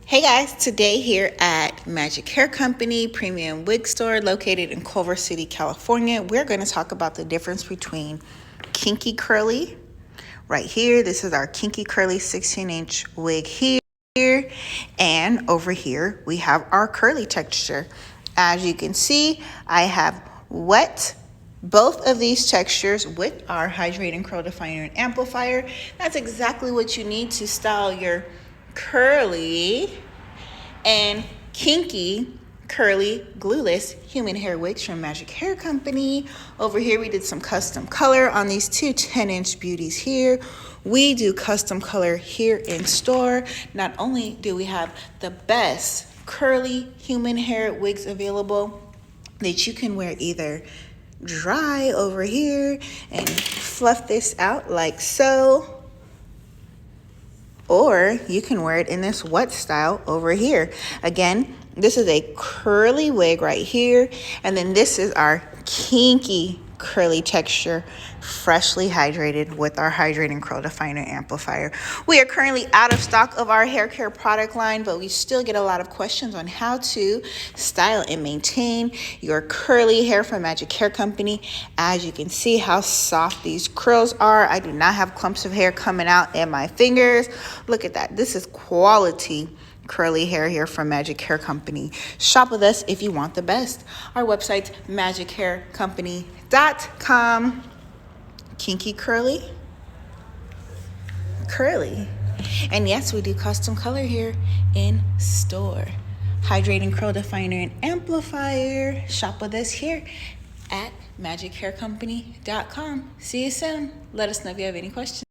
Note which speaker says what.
Speaker 1: Hey guys, today here at Magic Hair Company Premium Wig Store located in Culver City, California, we're going to talk about the difference between kinky curly right here. This is our kinky curly 16-inch wig here, and over here we have our curly texture. As you can see, I have wet both of these textures with our Hydrate and Curl Definer and Amplifier. That's exactly what you need to style your curly and kinky curly glueless human hair wigs from Magic Hair Company. Over here we did some custom color on these two 10-inch beauties here. We do custom color here in store. Not only do we have the best curly human hair wigs available that you can wear either dry over here and fluff this out like so, or you can wear it in this wet style over here. Again, this is a curly wig right here, and then this is our kinky curly texture, freshly hydrated with our Hydrate and Curl Definer Amplifier. We are currently out of stock of our hair care product line, but we still get a lot of questions on how to style and maintain your curly hair from Magic Hair Company. As you can see how soft these curls are. I do not have clumps of hair coming out in my fingers. Look at that. This is quality curly hair here from Magic Hair Company. Shop with us if you want the best. Our website's magichaircompany.com. Kinky curly. And yes, we do custom color here in store. Hydrate and Curl Definer and Amplifier. Shop with us here at magichaircompany.com. See you soon. Let us know if you have any questions.